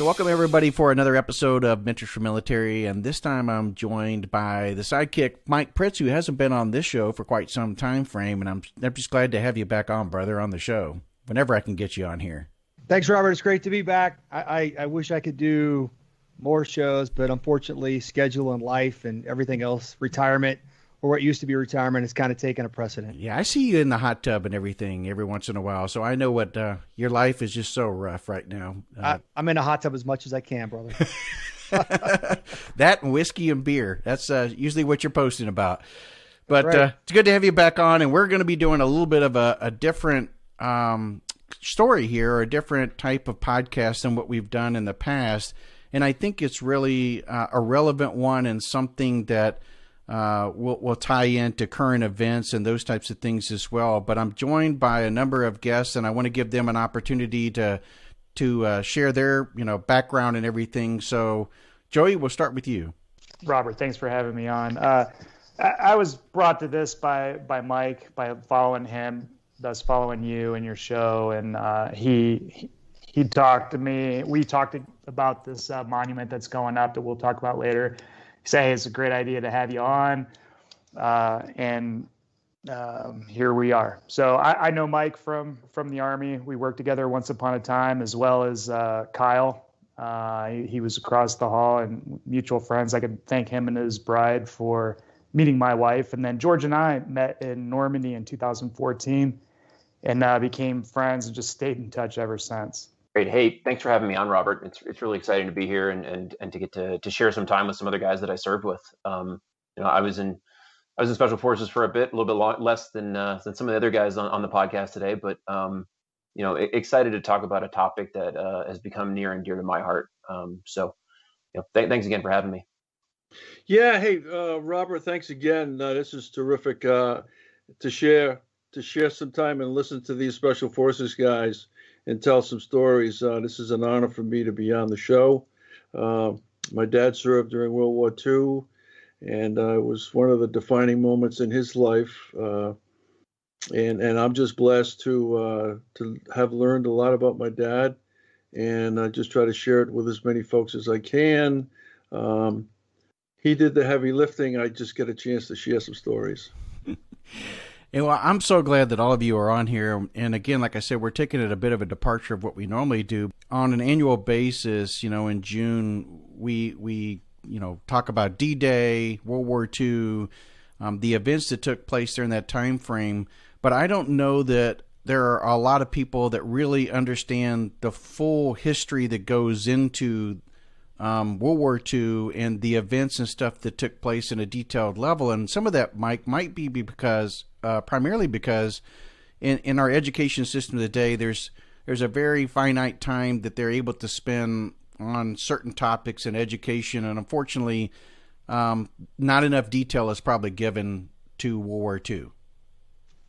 So welcome everybody for another episode of Mentors for Military, and this time I'm joined by the sidekick Mike Pritz, who hasn't been on this show for quite some time frame, and I'm just glad to have you back on, brother, on the show, whenever I can get you on here. Thanks, Robert. It's great to be back. I wish I could do more shows, but unfortunately schedule and life and everything else, retirement, or what used to be retirement, has kind of taken a precedent. Yeah, I see you in the hot tub and everything every once in a while, so I know what your life is just so rough right now. I'm in a hot tub as much as I can, brother. That and whiskey and beer. That's usually what you're posting about. But right. It's good to have you back on, and we're going to be doing a little bit of a different story here, or a different type of podcast than what we've done in the past. And I think it's really a relevant one, and something that will tie into current events and those types of things as well. But I'm joined by a number of guests, and I want to give them an opportunity to share their background and everything. So, Joey, we'll start with you. Robert, thanks for having me on. I was brought to this by Mike, by following him, thus following you and your show, and he talked to me. We talked about this monument that's going up that we'll talk about later. He said, hey, it's a great idea to have you on, and here we are. So I know Mike from the Army. We worked together once upon a time, as well as Kyle. He was across the hall, and mutual friends. I could thank him and his bride for meeting my wife. And then George and I met in Normandy in 2014 and became friends and just stayed in touch ever since. Great. Hey, thanks for having me on, Robert. It's really exciting to be here and to get to share some time with some other guys that I served with. I was in Special Forces for a bit, a little bit less than some of the other guys on the podcast today, but excited to talk about a topic that has become near and dear to my heart. Thanks again for having me. Yeah. Hey, Robert, thanks again. This is terrific to share some time and listen to these Special Forces guys and tell some stories. This is an honor for me to be on the show. My dad served during World War II, and it was one of the defining moments in his life. And I'm just blessed to have learned a lot about my dad, and I just try to share it with as many folks as I can. He did the heavy lifting. I just get a chance to share some stories. And well, I'm so glad that all of you are on here. And again, like I said, we're taking it a bit of a departure of what we normally do. On an annual basis, in June, we talk about D-Day, World War II, the events that took place during that time frame. But I don't know that there are a lot of people that really understand the full history that goes into World War II and the events and stuff that took place in a detailed level. And some of that, Mike, might be because primarily because in our education system today, there's a very finite time that they're able to spend on certain topics in education, and unfortunately, not enough detail is probably given to World War II.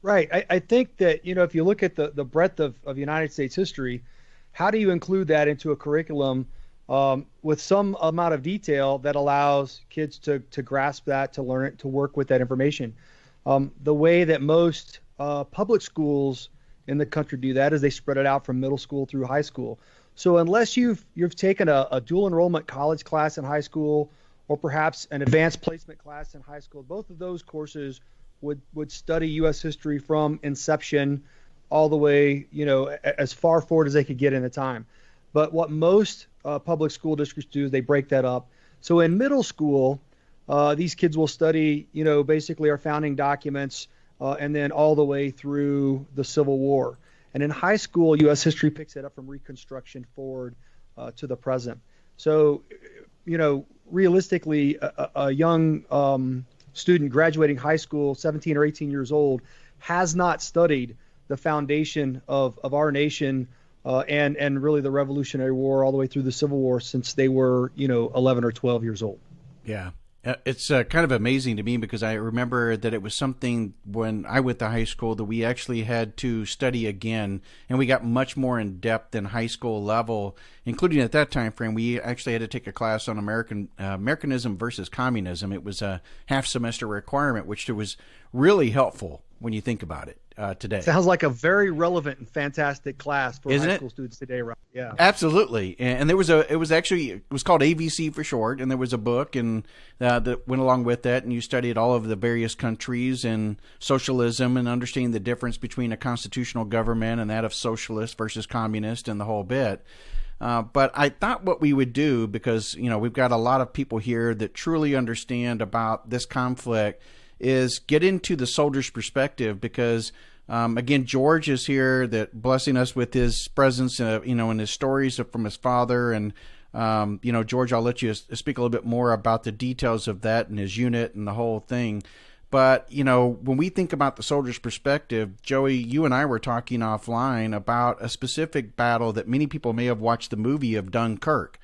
Right. I think that, if you look at the breadth of United States history, how do you include that into a curriculum with some amount of detail that allows kids to grasp that, to learn it, to work with that information? The way that most public schools in the country do that is they spread it out from middle school through high school. So unless you've taken a dual enrollment college class in high school, or perhaps an advanced placement class in high school, both of those courses would study U.S. history from inception all the way, as far forward as they could get in the time. But what most public school districts do is they break that up. So in middle school, these kids will study, basically our founding documents, and then all the way through the Civil War. And in high school, U.S. history picks it up from Reconstruction forward to the present. So, realistically, a young student graduating high school, 17 or 18 years old, has not studied the foundation of our nation and really the Revolutionary War all the way through the Civil War since they were, 11 or 12 years old. Yeah. It's kind of amazing to me because I remember that it was something when I went to high school that we actually had to study again, and we got much more in depth than high school level, including at that time frame. We actually had to take a class on Americanism versus communism. It was a half semester requirement, which was really helpful when you think about it. today. Sounds like a very relevant and fantastic class for Isn't high it? school students today, right? Yeah. Absolutely. And there was it was called AVC for short, and there was a book and that went along with that, and you studied all of the various countries and socialism and understanding the difference between a constitutional government and that of socialist versus communist and the whole bit. But I thought what we would do, because, we've got a lot of people here that truly understand about this conflict, is get into the soldier's perspective, because again, George is here, that blessing us with his presence, and his stories from his father. And, George, I'll let you speak a little bit more about the details of that and his unit and the whole thing. But, when we think about the soldier's perspective, Joey, you and I were talking offline about a specific battle that many people may have watched the movie of Dunkirk.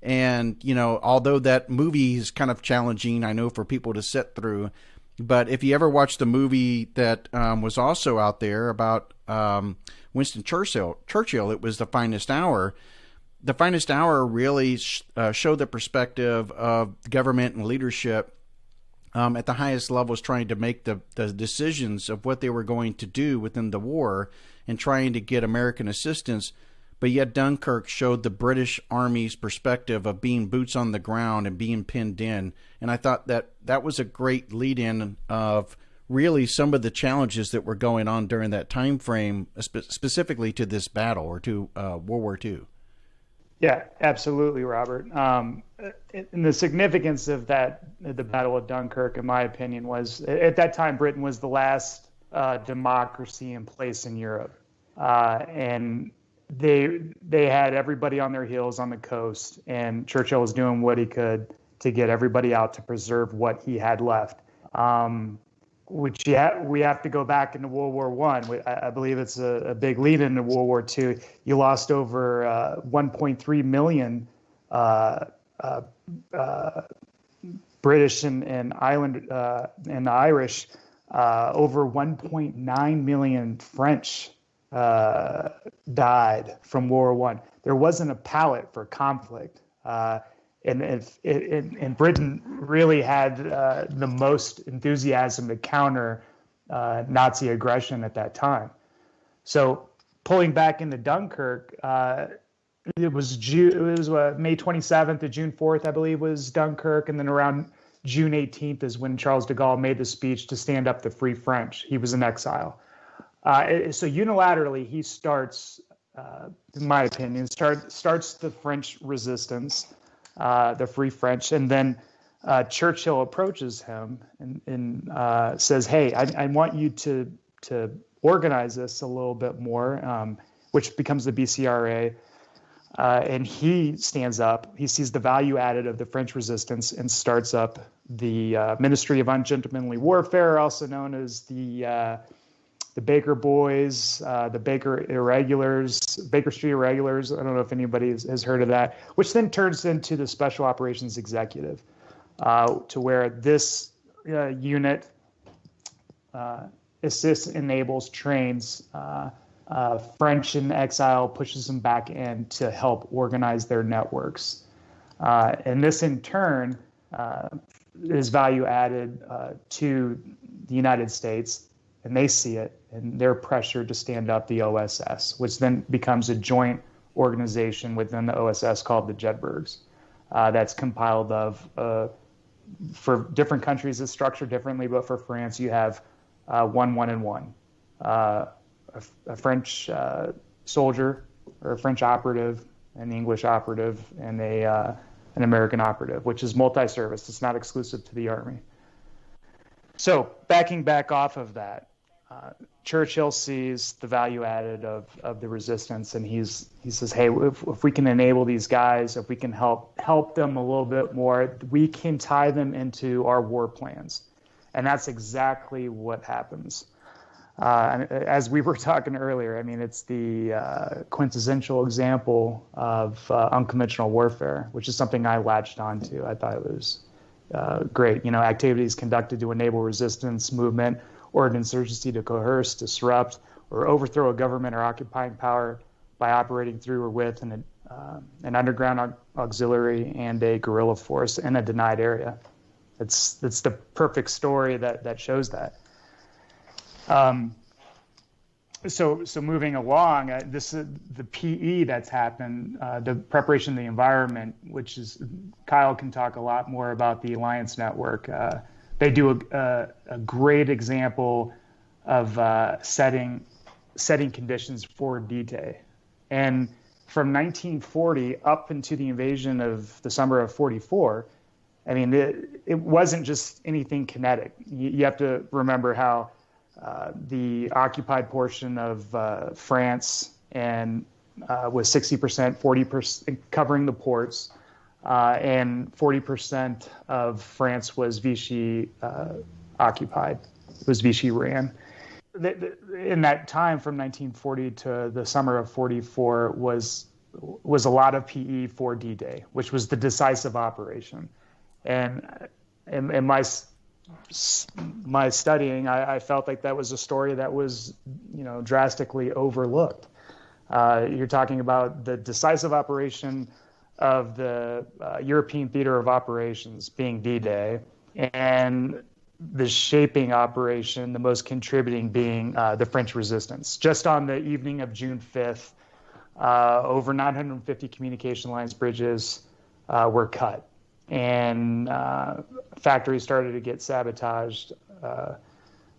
And, although that movie is kind of challenging, I know, for people to sit through, but if you ever watched the movie that was also out there about Winston Churchill, it was The Finest Hour. The Finest Hour really showed the perspective of government and leadership at the highest levels, trying to make the decisions of what they were going to do within the war and trying to get American assistance. But yet Dunkirk showed the British Army's perspective of being boots on the ground and being pinned in. And I thought that was a great lead-in of really some of the challenges that were going on during that time frame, specifically to this battle, or to World War II. Yeah, absolutely, Robert. And the significance of the Battle of Dunkirk, in my opinion, was at that time Britain was the last democracy in place in Europe, and they had everybody on their heels on the coast, and Churchill was doing what he could to get everybody out to preserve what he had left. We have to go back into World War I. I believe it's a big lead into World War II. You lost over 1.3 million British and Irish, over 1.9 million French died from World War I. There wasn't a palate for conflict. And Britain really had the most enthusiasm to counter Nazi aggression at that time. So pulling back into Dunkirk, it was May 27th to June 4th, I believe, was Dunkirk, and then around June 18th is when Charles de Gaulle made the speech to stand up the Free French. He was in exile. So unilaterally, he starts, in my opinion, starts the French resistance. The Free French, and then Churchill approaches him and says, "Hey, I want you to organize this a little bit more," which becomes the BCRA. And he stands up. He sees the value added of the French resistance and starts up the Ministry of Ungentlemanly Warfare, also known as the Baker Boys, the Baker Street Irregulars. I don't know if anybody has heard of that, which then turns into the Special Operations Executive, to where this unit assists, enables, trains French in exile, pushes them back in to help organize their networks. And this in turn is value added to the United States, and they see it, and they're pressured to stand up the OSS, which then becomes a joint organization within the OSS called the Jedburghs. That's compiled of, for different countries, it's structured differently, but for France, you have 1, 1, and 1. A French soldier, or a French operative, an English operative, and an American operative, which is multi-service. It's not exclusive to the Army. So backing back off of that, Churchill sees the value added of the resistance, and he says, "Hey, if we can enable these guys, if we can help them a little bit more, we can tie them into our war plans," and that's exactly what happens. As we were talking earlier, I mean, it's the quintessential example of unconventional warfare, which is something I latched onto. I thought it was great. Activities conducted to enable resistance movement or an insurgency to coerce, disrupt, or overthrow a government or occupying power by operating through or with an underground auxiliary and a guerrilla force in a denied area. It's the perfect story that shows that. So moving along, this is the PE that's happened, the preparation of the environment, which is Kyle can talk a lot more about the Alliance Network. They do a great example of setting conditions for D-Day, and from 1940 up into the invasion of the summer of '44. I mean, it wasn't just anything kinetic. You have to remember how the occupied portion of France and was 60%, 40% covering the ports, and 40% of France was Vichy occupied. It was Vichy ran. In that time, from 1940 to the summer of '44, was a lot of PE for D-Day, which was the decisive operation. And in my studying, I felt like that was a story that was, drastically overlooked. You're talking about the decisive operation of the European theater of operations being D-Day, and the shaping operation, the most contributing being the French resistance. Just on the evening of June 5th, over 950 communication lines, bridges were cut, and factories started to get sabotaged.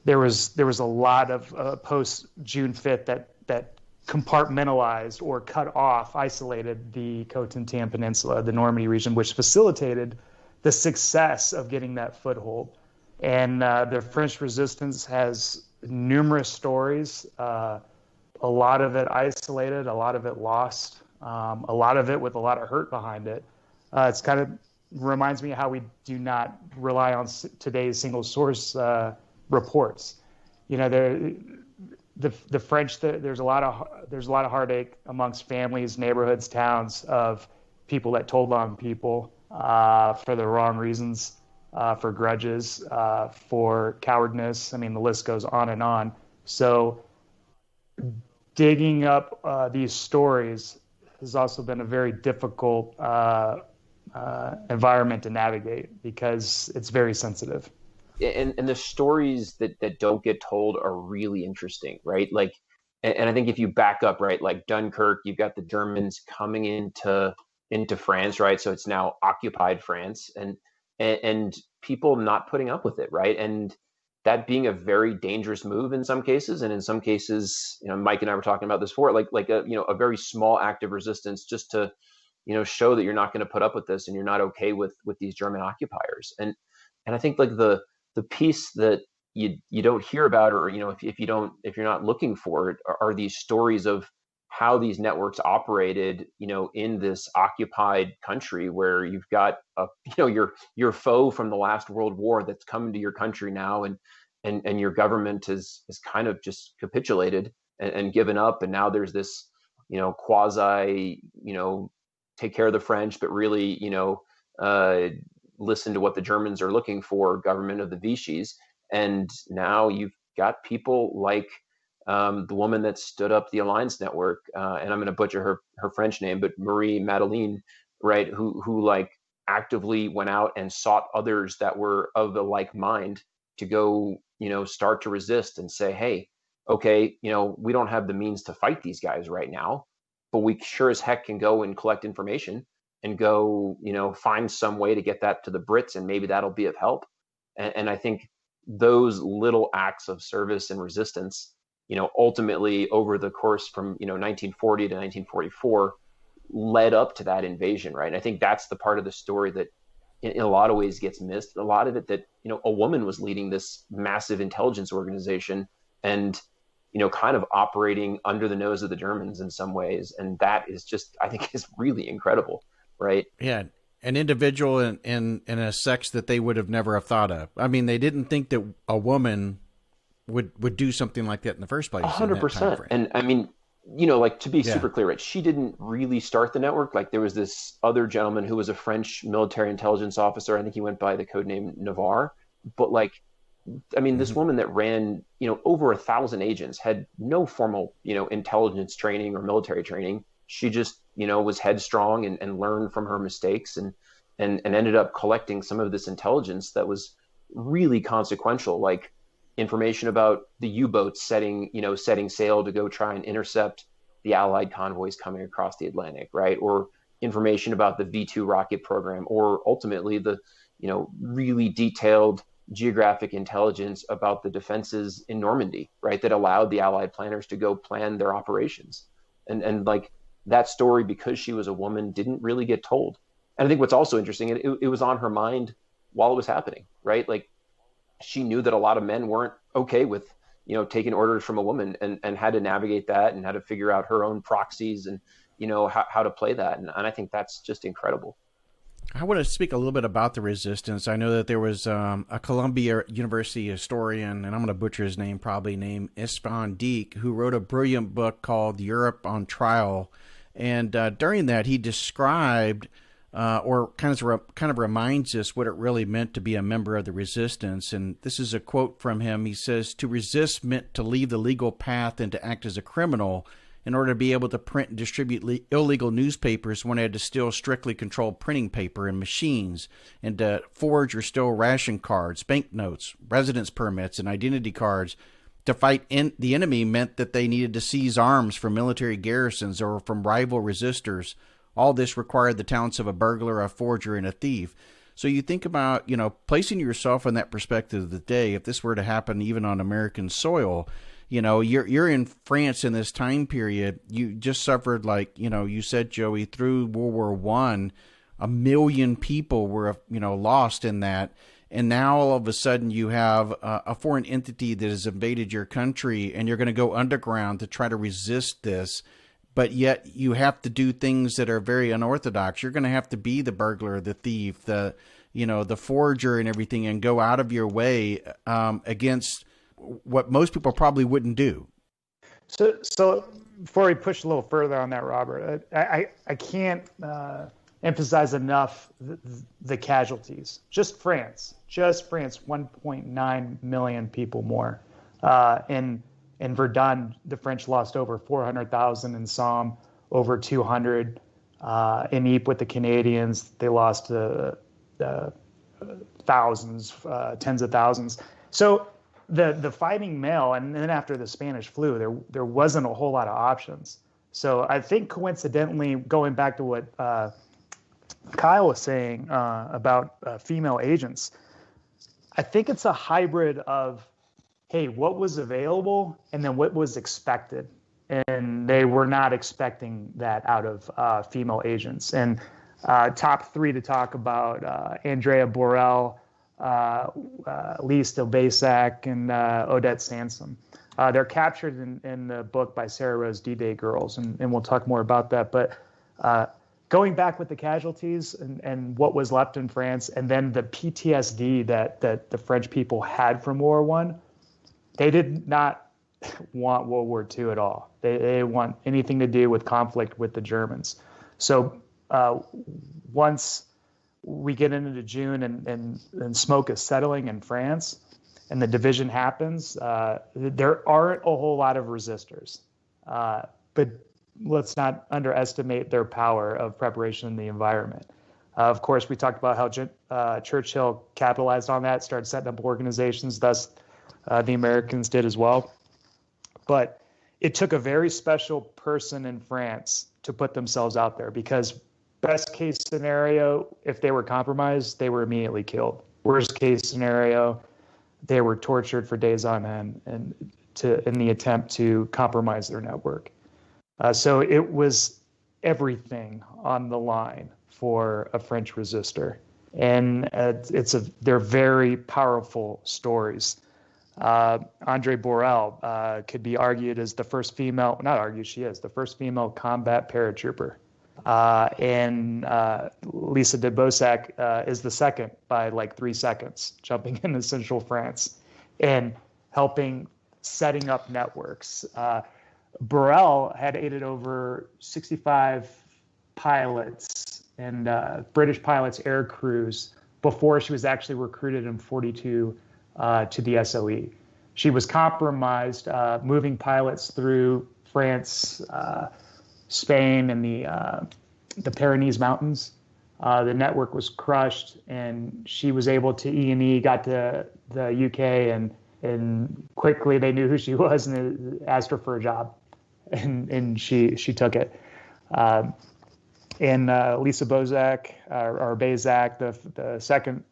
There was a lot of post June 5th that compartmentalized or cut off, isolated the Cotentin Peninsula, the Normandy region, which facilitated the success of getting that foothold. And the French resistance has numerous stories, a lot of it isolated, a lot of it lost, a lot of it with a lot of hurt behind it. It's kind of reminds me how we do not rely on today's single source reports. The French, there's a lot of heartache amongst families, neighborhoods, towns of people that told on people for the wrong reasons. For grudges, for cowardness. I mean, the list goes on and on. So digging up these stories has also been a very difficult environment to navigate because it's very sensitive. And the stories that don't get told are really interesting, right? Like, and I think if you back up, right, like Dunkirk, you've got the Germans coming into France, right? So it's now occupied France, and people not putting up with it, right? And that being a very dangerous move in some cases, and in some cases, Mike and I were talking about this before, like a very small act of resistance just to, show that you're not going to put up with this and you're not okay with these German occupiers. And I think like the piece that you don't hear about, or if you're not looking for it, are these stories of how these networks operated, in this occupied country where you've got your foe from the last World War that's coming to your country now, and your government is kind of just capitulated and given up, and now there's this quasi take care of the French, but really listen to what the Germans are looking for, government of the Vichys, and now you've got people like the woman that stood up the Alliance Network, and I'm going to butcher her French name, but Marie Madeleine, right? Who like actively went out and sought others that were of the like mind to go, start to resist and say, hey, okay, we don't have the means to fight these guys right now, but we sure as heck can go and collect information and go, find some way to get that to the Brits, and maybe that'll be of help. And I think those little acts of service and resistance, ultimately over the course from 1940 to 1944 led up to that invasion, right? And I think that's the part of the story that in a lot of ways gets missed. A lot of it that a woman was leading this massive intelligence organization and kind of operating under the nose of the Germans in some ways, and that is just, I think, is really incredible, right? Yeah. An individual in a sex that they would have never have thought of. I mean, they didn't think that a woman would do something like that in the first place. 100%. And I mean, like, to be super clear, right, she didn't really start the network. Like, there was this other gentleman who was a French military intelligence officer. I think he went by the codename Navarre. But like, I mean, this woman that ran, over 1,000 agents, had no formal, intelligence training or military training. She just, was headstrong and learned from her mistakes and ended up collecting some of this intelligence that was really consequential. Like, information about the U-boats setting sail to go try and intercept the Allied convoys coming across the Atlantic, right? Or information about the V2 rocket program, or ultimately the, really detailed geographic intelligence about the defenses in Normandy, right? That allowed the Allied planners to go plan their operations. And like that story, because she was a woman, didn't really get told. And I think what's also interesting, it was on her mind while it was happening, right? Like she knew that a lot of men weren't okay with, taking orders from a woman, and had to navigate that and how to figure out her own proxies and, how to play that. And I think that's just incredible. I want to speak a little bit about the resistance. I know that there was a Columbia University historian, and I'm going to butcher his name probably, named Istvan Dijk, who wrote a brilliant book called Europe on Trial. And during that, he described or kind of reminds us what it really meant to be a member of the resistance. And this is a quote from him. He says, "To resist meant to leave the legal path and to act as a criminal. In order to be able to print and distribute illegal newspapers, one had to steal strictly controlled printing paper and machines, and to forge or steal ration cards, banknotes, residence permits, and identity cards. To fight the enemy meant that they needed to seize arms from military garrisons or from rival resistors. All this required the talents of a burglar, a forger, and a thief." So you think about, placing yourself in that perspective of the day, if this were to happen even on American soil. You're in France in this time period. You just suffered, like, you said, Joey, through World War I, 1 million people were, lost in that. And now all of a sudden you have a foreign entity that has invaded your country, and you're going to go underground to try to resist this. But yet you have to do things that are very unorthodox. You're going to have to be the burglar, the thief, the forger and everything, and go out of your way against what most people probably wouldn't do. So before we push a little further on that, Robert, I can't emphasize enough the casualties. Just France, 1.9 million people more. In Verdun, the French lost over 400,000. In Somme, over 200. In Ypres with the Canadians, they lost thousands, tens of thousands. So the fighting male, and then after the Spanish flu, there wasn't a whole lot of options. So I think coincidentally, going back to what Kyle was saying about female agents, I think it's a hybrid of, hey, what was available and then what was expected. And they were not expecting that out of female agents. And top three to talk about, Andrea Borel, Lee Stilbasak, and Odette Sansom. They're captured in the book by Sarah Rose D-Day Girls, and we'll talk more about that. But going back with the casualties and what was left in France, and then the PTSD that the French people had from World War I, they did not want World War II at all. They didn't want anything to do with conflict with the Germans. So once we get into June and smoke is settling in France and the division happens, there aren't a whole lot of resistors. But let's not underestimate their power of preparation in the environment. Of course, we talked about how Churchill capitalized on that, started setting up organizations, thus the Americans did as well. But it took a very special person in France to put themselves out there, because best case scenario, if they were compromised, they were immediately killed. Worst case scenario, they were tortured for days on end in the attempt to compromise their network. So it was everything on the line for a French resistor. And they're very powerful stories. Andre Borel could be argued as the first female, not argued, she is the first female combat paratrooper. And Lisa de Bosac is the second by like 3 seconds, jumping into central France and helping setting up networks. Borel had aided over 65 pilots and British pilots' air crews before she was actually recruited in 42 to the SOE. She was compromised, moving pilots through France, Spain, and the Pyrenees Mountains. The network was crushed, and she was able to E&E, got to the UK, and and quickly they knew who she was and asked her for a job, and she took it. And Lisa Bozak, or Bazak, the second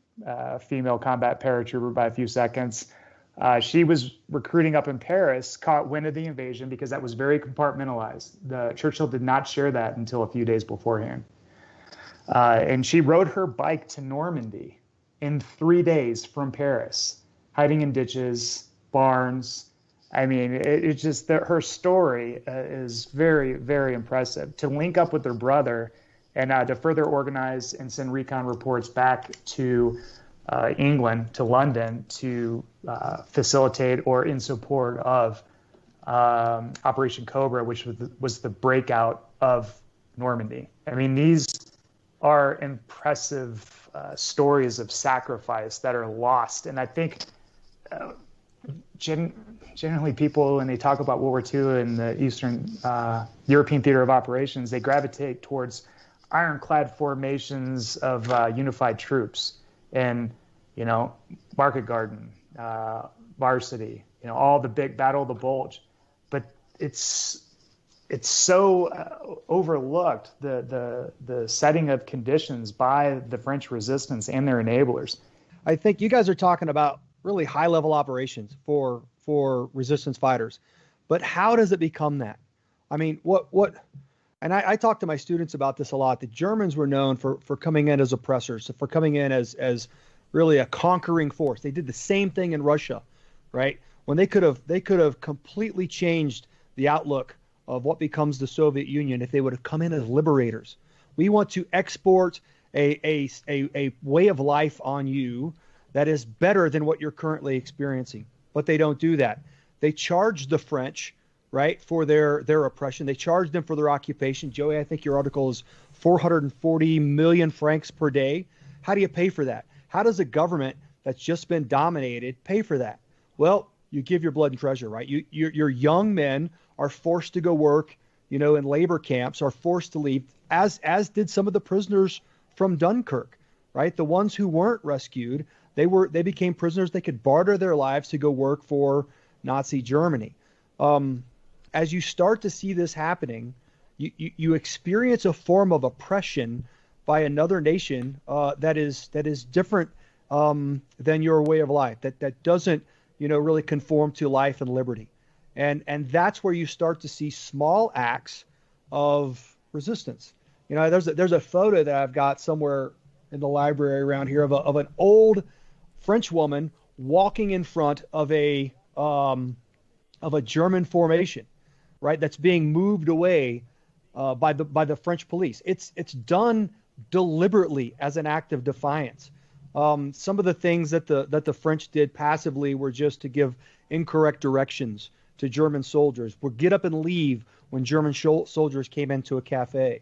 female combat paratrooper by a few seconds, she was recruiting up in Paris, caught wind of the invasion because that was very compartmentalized. Churchill did not share that until a few days beforehand. And she rode her bike to Normandy in 3 days from Paris, hiding in ditches, barns. I mean, it's just that her story is very, very impressive. To link up with her brother and to further organize and send recon reports back to England, to London, to facilitate or in support of Operation Cobra, which was the breakout of Normandy. I mean, these are impressive stories of sacrifice that are lost. And I think generally people, when they talk about World War II and the Eastern European theater of operations, they gravitate towards ironclad formations of unified troops and, Market Garden, Varsity, all the big Battle of the Bulge. But it's so overlooked, the setting of conditions by the French resistance and their enablers. I think you guys are talking about really high-level operations for resistance fighters, but how does it become that? I mean, what? And I talk to my students about this a lot. The Germans were known for coming in as oppressors, for coming in as really a conquering force. They did the same thing in Russia, right? When they could have completely changed the outlook of what becomes the Soviet Union if they would have come in as liberators. We want to export a way of life on you that is better than what you're currently experiencing. But they don't do that. They charge the French, right, for their oppression. They charge them for their occupation. Joey, I think your article is 440 million francs per day. How do you pay for that? How does a government that's just been dominated pay for that? Well, you give your blood and treasure, right? Your young men are forced to go work, in labor camps, are forced to leave, as did some of the prisoners from Dunkirk, right? The ones who weren't rescued, they became prisoners. They could barter their lives to go work for Nazi Germany. As you start to see this happening, you experience a form of oppression by another nation that is different than your way of life, that doesn't really conform to life and liberty. And that's where you start to see small acts of resistance. There's a photo that I've got somewhere in the library around here of an old French woman walking in front of a German formation, right? That's being moved away by the French police. It's done deliberately as an act of defiance. Some of the things that the French did passively were just to give incorrect directions to German soldiers, would get up and leave when German soldiers came into a cafe.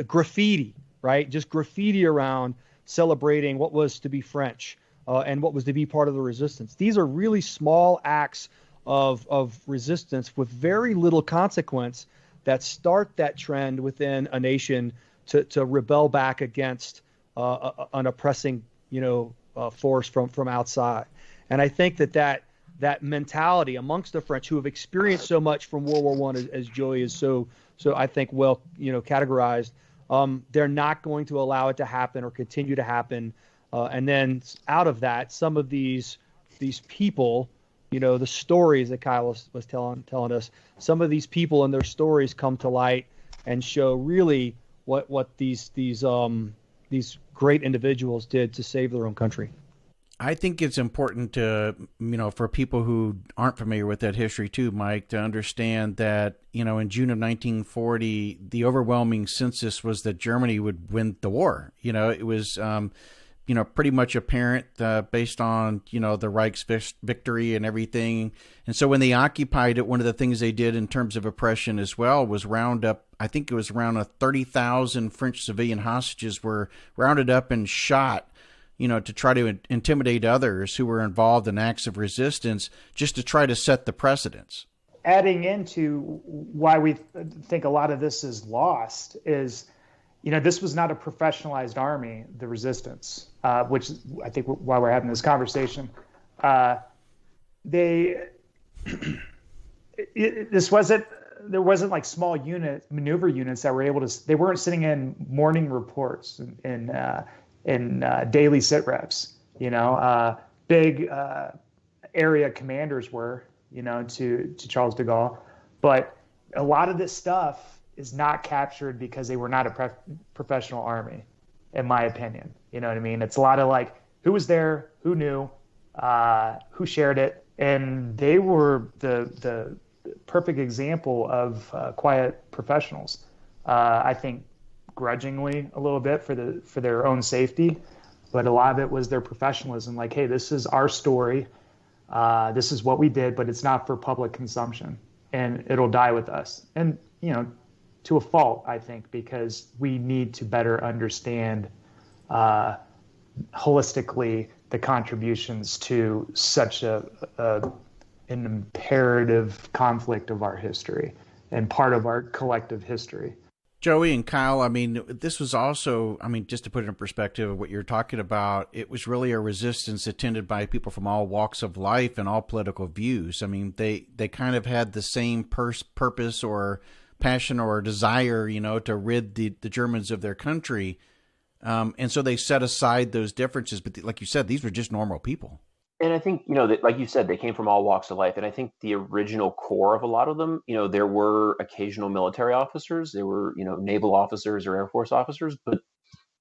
Graffiti, right? Just graffiti around celebrating what was to be French and what was to be part of the resistance. These are really small acts of resistance with very little consequence that start that trend within a nation to rebel back against an oppressing, force from outside. And I think that mentality amongst the French, who have experienced so much from World War I, as Joey is so I think well categorized, they're not going to allow it to happen or continue to happen. And then out of that, some of these people, the stories that Kyle was telling us, some of these people and their stories come to light and show really what these great individuals did to save their own country. I think it's important to, for people who aren't familiar with that history too, Mike, to understand that, in June of 1940, the overwhelming consensus was that Germany would win the war. It was, pretty much apparent based on, the Reich's victory and everything. And so when they occupied it, one of the things they did in terms of oppression as well was round up, I think it was around 30,000 French civilian hostages were rounded up and shot, to try to intimidate others who were involved in acts of resistance, just to try to set the precedents. Adding into why we think a lot of this is lost is, this was not a professionalized army, the resistance, which I think why we're having this conversation. there wasn't like small maneuver units that were able to, they weren't sitting in morning reports and daily sit reps, big area commanders were, to Charles de Gaulle. But a lot of this stuff is not captured because they were not a professional army, in my opinion. You know what I mean? It's a lot of like, who was there, who knew, who shared it. And they were the perfect example of quiet professionals. I think grudgingly a little bit for their own safety, but a lot of it was their professionalism. Like, hey, this is our story. This is what we did, but it's not for public consumption, and it'll die with us. And, to a fault, I think, because we need to better understand holistically the contributions to such an imperative conflict of our history and part of our collective history. Joey and Kyle, this was also, just to put it in perspective of what you're talking about, it was really a resistance attended by people from all walks of life and all political views. They kind of had the same purpose or passion or desire, to rid the Germans of their country. And so they set aside those differences. But like you said, these were just normal people. And I think, that, like you said, they came from all walks of life. And I think the original core of a lot of them, there were occasional military officers, there were, naval officers or Air Force officers, but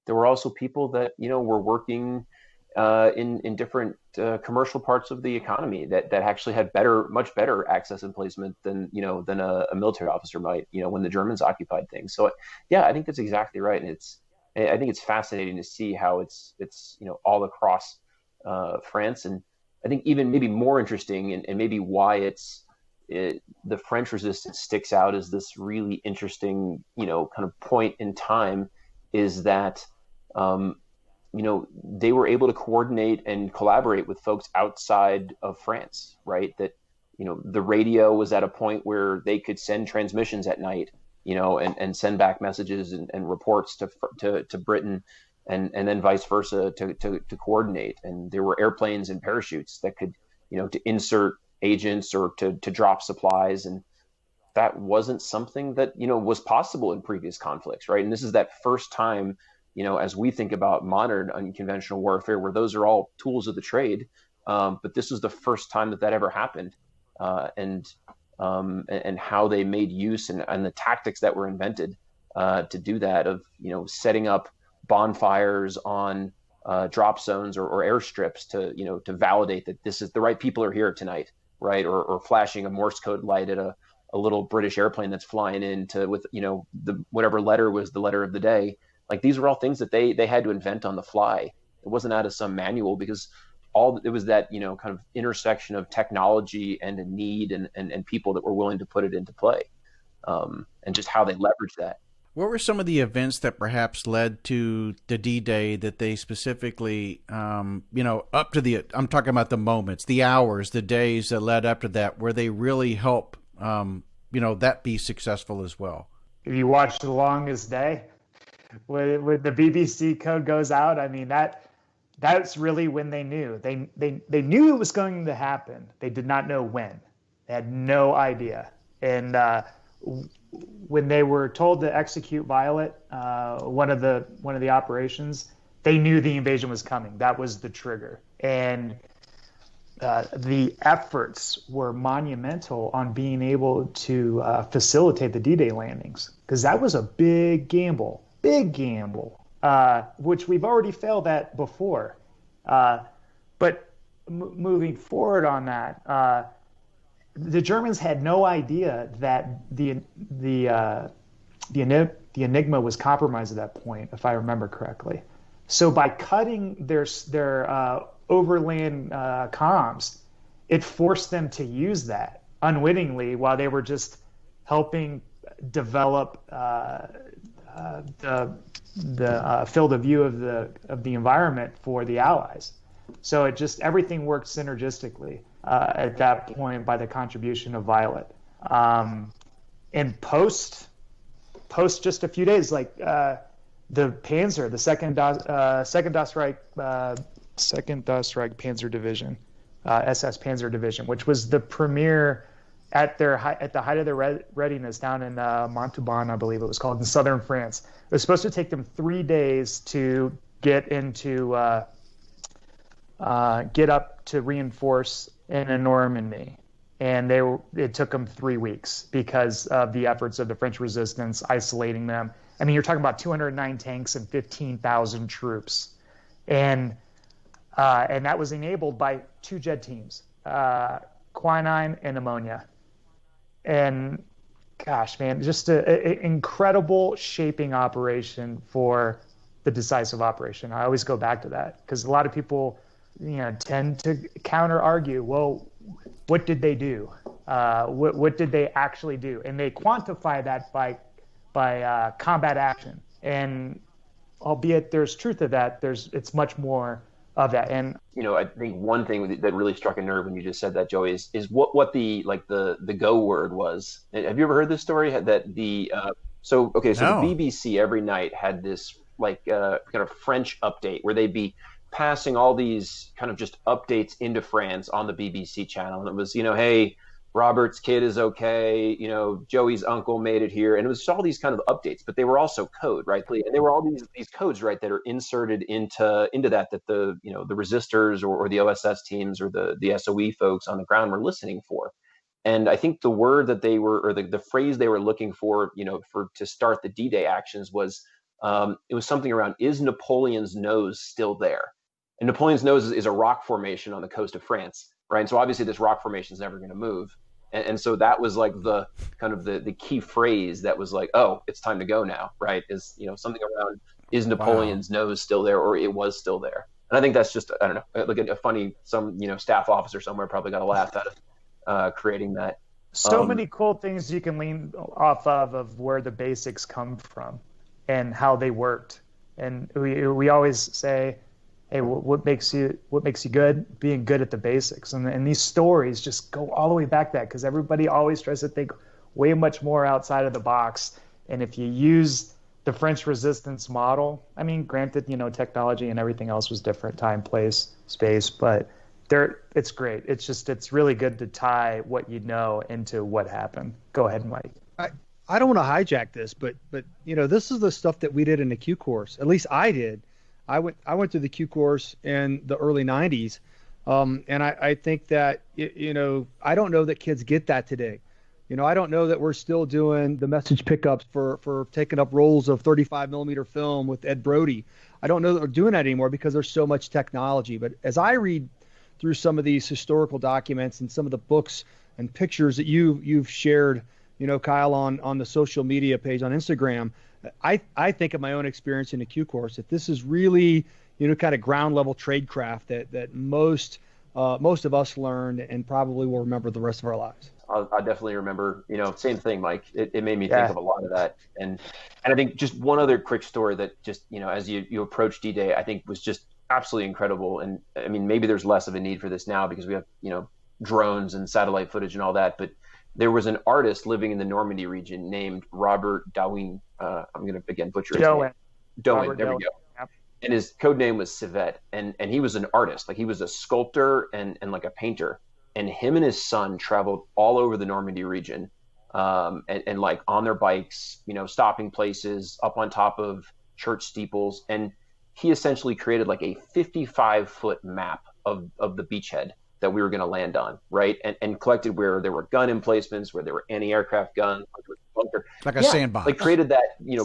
there were also people that, were working in different commercial parts of the economy that actually had much better access and placement than a military officer might, when the Germans occupied things. So, yeah, I think that's exactly right. And I think it's fascinating to see how it's all across France. And I think even maybe more interesting and maybe why the French resistance sticks out as this really interesting, kind of point in time is that, they were able to coordinate and collaborate with folks outside of France, right? That, the radio was at a point where they could send transmissions at night, and send back messages and reports to Britain. And then vice versa to coordinate. And there were airplanes and parachutes that could, to insert agents or to drop supplies. And that wasn't something that, was possible in previous conflicts, right? And this is that first time, as we think about modern unconventional warfare, where those are all tools of the trade. But this was the first time that ever happened. And how they made use and the tactics that were invented to do that of, setting up bonfires on drop zones or airstrips to validate that this is the right people are here tonight, right? Or flashing a Morse code light at a little British airplane that's flying in with the whatever letter was the letter of the day. Like, these were all things that they had to invent on the fly. It wasn't out of some manual, because it was that kind of intersection of technology and a need and people that were willing to put it into play, and just how they leveraged that. What were some of the events that perhaps led to the D-Day that they specifically, up to I'm talking about the moments, the hours, the days that led up to that, where they really help, that be successful as well? If you watch The Longest Day, when the BBC code goes out, that's really when they knew. They knew it was going to happen. They did not know when. They had no idea. And when they were told to execute Violet, one of the operations, they knew the invasion was coming. That was the trigger. And the efforts were monumental on being able to facilitate the D-Day landings, because that was a big gamble, which we've already failed at before. But moving forward on that, the Germans had no idea that the Enigma was compromised at that point, if I remember correctly. So by cutting their overland comms, it forced them to use that unwittingly while they were just helping develop the field of view of the environment for the Allies. So everything worked synergistically at that point by the contribution of Violet. And post just a few days, like the Panzer, the Second Das Reich Panzer Division, SS Panzer Division, which was the premier at the height of their readiness down in Montauban, I believe it was called, in southern France. It was supposed to take them 3 days to get up to reinforce in Normandy, and it took them 3 weeks because of the efforts of the French resistance isolating them. I mean, you're talking about 209 tanks and 15,000 troops, and that was enabled by 2 jet teams, quinine and ammonia. And gosh, man, just an incredible shaping operation for the decisive operation. I always go back to that because a lot of people, tend to counter argue. Well, what did they do? What did they actually do? And they quantify that by combat action. And albeit there's truth to that, it's much more of that. And I think one thing that really struck a nerve when you just said that, Joey, is what the go word was. Have you ever heard this story? That the so the BBC every night had this kind of French update where they'd be passing all these kind of just updates into France on the BBC channel, and it was hey, Robert's kid is okay, Joey's uncle made it here, and it was all these kind of updates, but they were also code, right? And there were all these codes, right, that are inserted into that the the resistors or the OSS teams or the SOE folks on the ground were listening for. And I think the word that they were, or the phrase they were looking for, to start the D-Day actions was it was something around, is Napoleon's nose still there? And Napoleon's nose is a rock formation on the coast of France, right? And so obviously this rock formation is never going to move. And so that was like the kind of the key phrase that was like, oh, it's time to go now, right? Is, something around, is Napoleon's nose still there, or it was still there? And I think that's just, I don't know, like a funny, some, staff officer somewhere probably got a laugh out of creating that. So many cool things you can lean off of where the basics come from and how they worked. And we always say, hey, what makes you good? Being good at the basics. And these stories just go all the way back to that, because everybody always tries to think way much more outside of the box. And if you use the French resistance model, I mean, granted, technology and everything else was different, time, place, space, but it's great. It's really good to tie what you know into what happened. Go ahead, Mike. I don't want to hijack this, but this is the stuff that we did in the Q course. At least I did. I went through the Q course in the early 90s, and I think that, I don't know that kids get that today. I don't know that we're still doing the message pickups for taking up rolls of 35 millimeter film with Ed Brody. I don't know that we're doing that anymore because there's so much technology. But as I read through some of these historical documents and some of the books and pictures that you've shared, Kyle, on the social media page on Instagram, I think of my own experience in the Q course that this is really, kind of ground level tradecraft that most of us learned and probably will remember the rest of our lives. I definitely remember, same thing, Mike. It made me think of a lot of that. And I think just one other quick story that just, as you approach D-Day, I think was just absolutely incredible. And I mean, maybe there's less of a need for this now because we have, drones and satellite footage and all that. But there was an artist living in the Normandy region named Robert Darwin. I'm going to, again, butcher his name. Darwin, there we go. Yep. And his code name was Civet. And he was an artist. Like, he was a sculptor and like a painter. And him and his son traveled all over the Normandy region, and like on their bikes, stopping places up on top of church steeples. And he essentially created like a 55-foot map of the beachhead that we were going to land on, right? And collected where there were gun emplacements, where there were anti-aircraft guns, bunker. Like a sandbox. Like created that,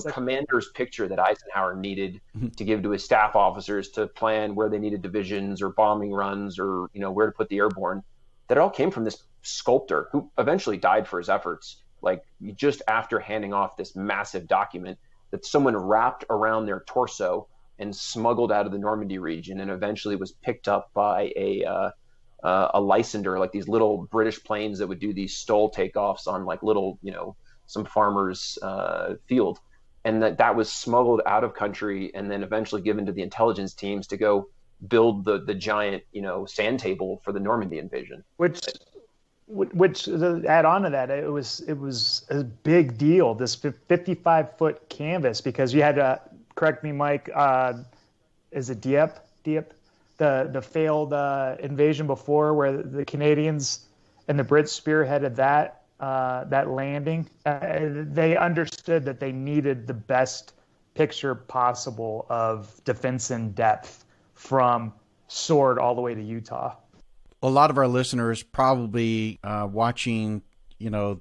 commander's picture that Eisenhower needed to give to his staff officers to plan where they needed divisions or bombing runs or, where to put the airborne. That all came from this sculptor who eventually died for his efforts, like just after handing off this massive document that someone wrapped around their torso and smuggled out of the Normandy region, and eventually was picked up by a Lysander, like these little British planes that would do these STOL takeoffs on like little, some farmer's field. And that was smuggled out of country and then eventually given to the intelligence teams to go build the giant, sand table for the Normandy invasion. Which to add on to that, it was a big deal, this 55-foot canvas, because you had to, correct me, Mike, is it Dieppe? the failed invasion before, where the Canadians and the Brits spearheaded that landing. They understood that they needed the best picture possible of defense in depth from Sword all the way to Utah. A lot of our listeners probably watching,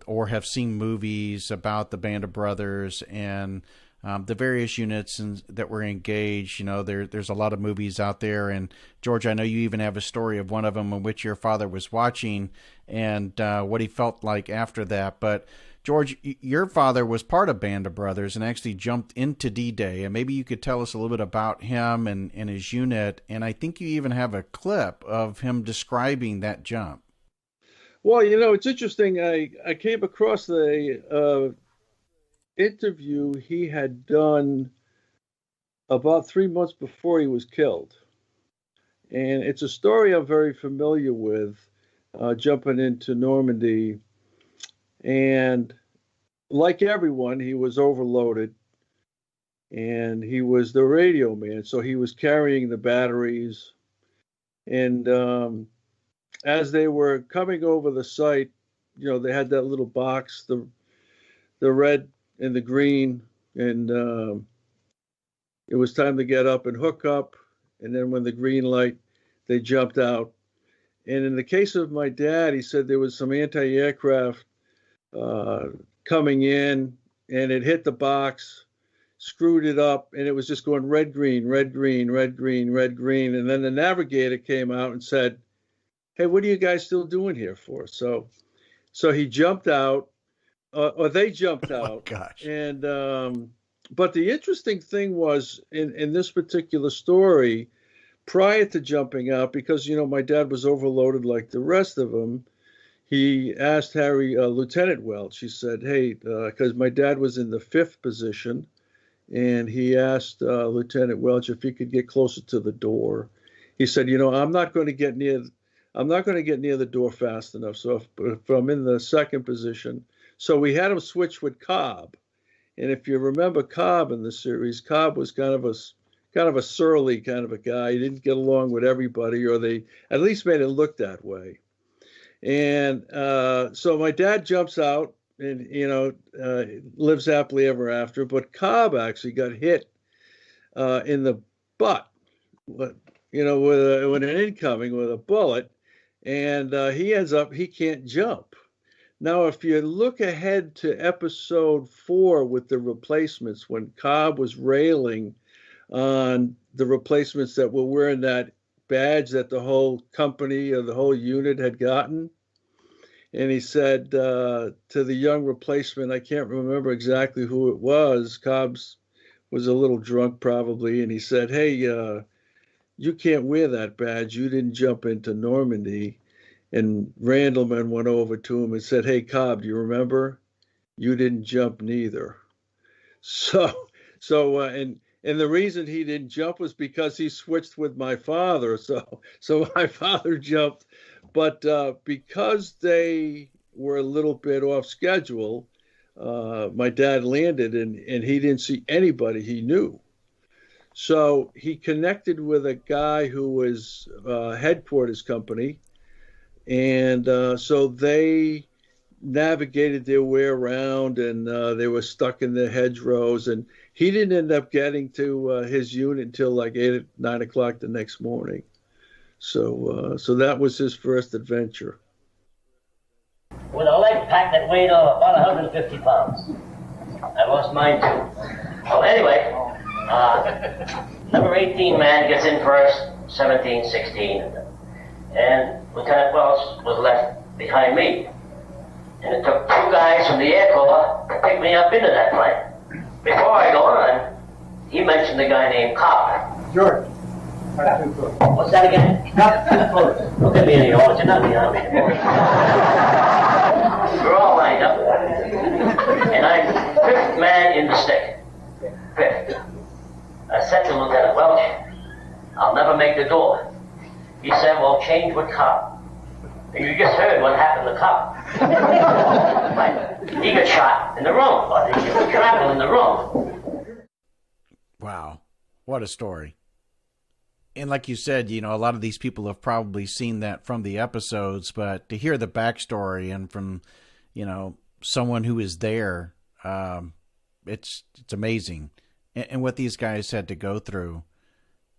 or have seen movies about the Band of Brothers and the various units that were engaged. There's a lot of movies out there. And George, I know you even have a story of one of them in which your father was watching and what he felt like after that. But George, your father was part of Band of Brothers and actually jumped into D-Day. And maybe you could tell us a little bit about him and his unit. And I think you even have a clip of him describing that jump. Well, it's interesting. I came across the interview he had done about 3 months before he was killed. And it's a story I'm very familiar with, jumping into Normandy. And like everyone, he was overloaded. And he was the radio man, so he was carrying the batteries. And as they were coming over the site, they had that little box, the red and the green, and it was time to get up and hook up. And then when the green light, they jumped out. And in the case of my dad, he said there was some anti-aircraft coming in, and it hit the box, screwed it up, and it was just going red, green, red, green, red, green, red, green. And then the navigator came out and said, "Hey, what are you guys still doing here for?" So he jumped out, or they jumped out. Oh, gosh. And but the interesting thing was in this particular story, prior to jumping out, because my dad was overloaded like the rest of them, he asked Lieutenant Welch. He said, "Hey," because my dad was in the 5th position, and he asked Lieutenant Welch if he could get closer to the door. He said, "I'm not going to get near the door fast enough. So if I'm in the 2nd position." So we had him switch with Cobb. And if you remember Cobb in the series, Cobb was kind of a surly kind of a guy. He didn't get along with everybody, or they at least made it look that way. And so my dad jumps out and, lives happily ever after. But Cobb actually got hit in the butt, with an incoming with a bullet. And he can't jump. Now, if you look ahead to episode 4 with the replacements, when Cobb was railing on the replacements that were wearing that badge that the whole company or the whole unit had gotten, and he said to the young replacement, I can't remember exactly who it was, Cobb's was a little drunk probably, and he said, "Hey, you can't wear that badge. You didn't jump into Normandy." And Randleman went over to him and said, "Hey, Cobb, do you remember? You didn't jump neither." So the reason he didn't jump was because he switched with my father. So my father jumped, but because they were a little bit off schedule, my dad landed and he didn't see anybody he knew. So he connected with a guy who was headquarters company. And so they navigated their way around, and they were stuck in the hedgerows. And he didn't end up getting to his unit until like 9 o'clock the next morning. So that was his first adventure. With a leg pack that weighed about 150 pounds. I lost mine too. So anyway, number 18 man gets in first, 17, 16. And Lieutenant Welch was left behind me. And it took 2 guys from the Air Corps to pick me up into that plane. Before I go on, he mentioned a guy named Cobb. George. What's that again? Not too close. Don't give me any orders. You're not in the Army anymore. We're all lined up. And I'm 5th man in the stick. 5th. I said to Lieutenant Welch, I'll never make the door. He said, well, change with Cobb. And you just heard what happened to Cobb. He got shot in the room, or he was trapped in the room. Wow. What a story. And like you said, a lot of these people have probably seen that from the episodes, but to hear the backstory and from, someone who is there, it's amazing. And what these guys had to go through.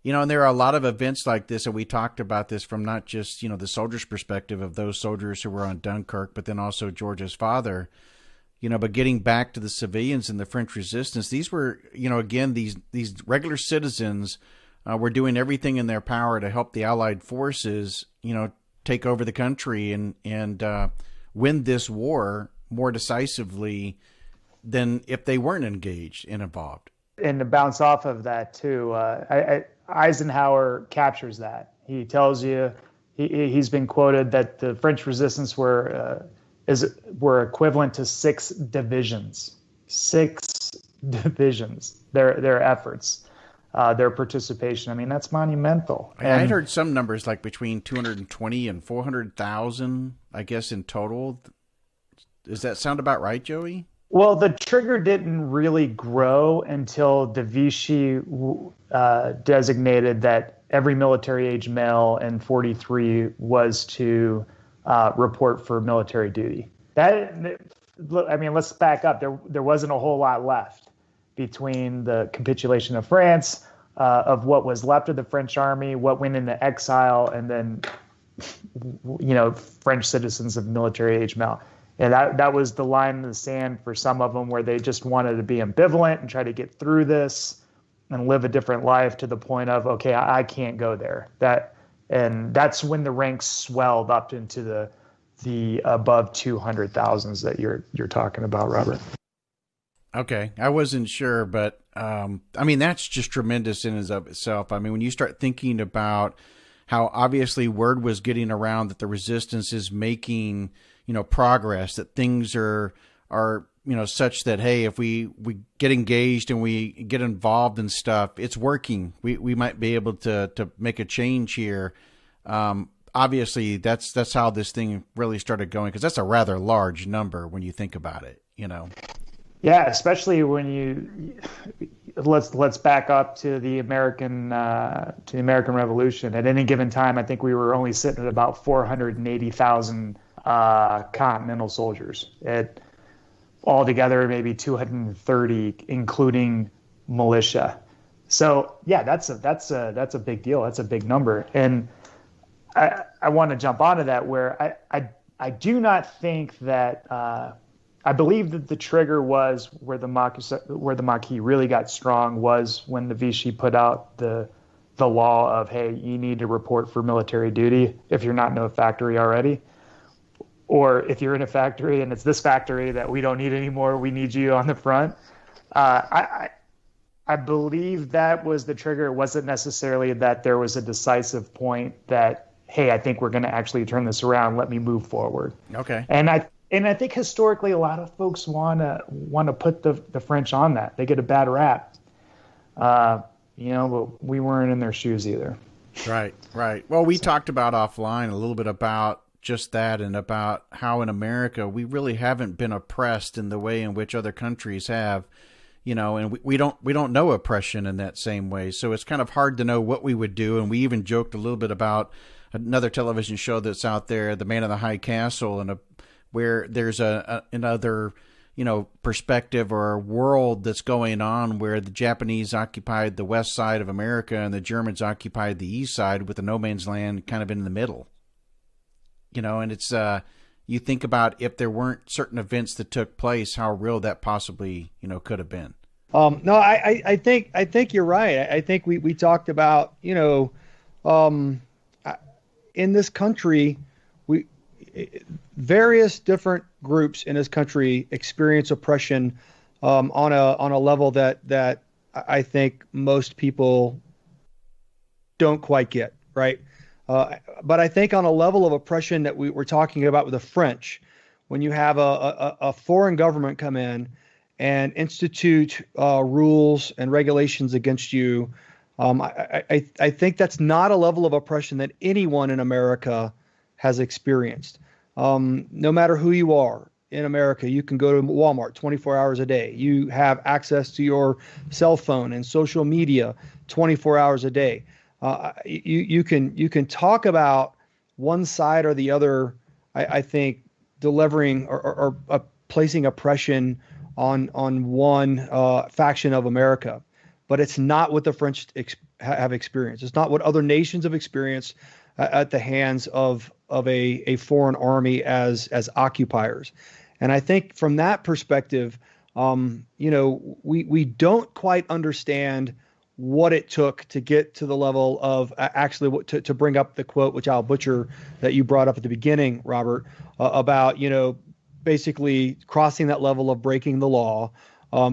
And there are a lot of events like this, and we talked about this from not just, the soldiers' perspective of those soldiers who were on Dunkirk, but then also George's father, but getting back to the civilians in the French resistance, these were, again, these regular citizens were doing everything in their power to help the Allied forces, take over the country and win this war more decisively than if they weren't engaged and involved. And to bounce off of that too, Eisenhower captures that. He tells you he's been quoted that the French resistance were equivalent to 6 divisions. 6 divisions. Their efforts. Their participation. I mean, that's monumental. And I'd heard some numbers like between 220 and 400,000, I guess, in total. Does that sound about right, Joey? Well, the trigger didn't really grow until de Vichy designated that every military-age male in 43 was to report for military duty. Let's back up. There wasn't a whole lot left between the capitulation of France, of what was left of the French army, what went into exile, and then, French citizens of military-age male. And that was the line in the sand for some of them, where they just wanted to be ambivalent and try to get through this and live a different life to the point of, okay, I can't go there. That's when the ranks swelled up into the above 200,000s that you're talking about, Robert. Okay, I wasn't sure, but that's just tremendous in and of itself. I mean, when you start thinking about how obviously word was getting around that the resistance is making progress, that things are such that, hey, if we get engaged and we get involved in stuff, it's working. We might be able to make a change here. Obviously, that's how this thing really started going, because that's a rather large number when you think about it. Yeah, especially when let's back up to the American Revolution. At any given time, I think we were only sitting at about 480,000 Continental soldiers. Altogether, maybe 230, including militia. So yeah, that's a big deal. That's a big number, and I want to jump onto that, where I do not think that. I believe that the trigger was where the Maquis really got strong was when the Vichy put out the law of, hey, you need to report for military duty if you're not in a factory already, or if you're in a factory and it's this factory that we don't need anymore, we need you on the front. I believe that was the trigger. It wasn't necessarily that there was a decisive point that, hey, I think we're going to actually turn this around. Let me move forward. Okay. And I think historically a lot of folks want to put the French on that. They get a bad rap, but we weren't in their shoes either. Right. Well, we talked about offline a little bit about just that, and about how in America we really haven't been oppressed in the way in which other countries have, and we don't know oppression in that same way. So it's kind of hard to know what we would do. And we even joked a little bit about another television show that's out there, The Man in the High Castle, and where there's another perspective or a world that's going on where the Japanese occupied the west side of America and the Germans occupied the east side, with the no man's land kind of in the middle. And it's you think about if there weren't certain events that took place, how real that possibly could have been. No, I think you're right. I think we talked about in this country, various different groups in this country experience oppression on a level that I think most people don't quite get, right? But I think on a level of oppression that we're talking about with the French, when you have a foreign government come in and institute rules and regulations against you, I think that's not a level of oppression that anyone in America has experienced. No matter who you are in America, you can go to Walmart 24 hours a day. You have access to your cell phone and social media 24 hours a day. You can talk about one side or the other. I think delivering or placing oppression on one faction of America, but it's not what the French have experienced. It's not what other nations have experienced at the hands of a foreign army as occupiers. And I think from that perspective, we don't quite understand what it took to get to the level of actually to bring up the quote, which I'll butcher, that you brought up at the beginning, Robert, about, basically crossing that level of breaking the law,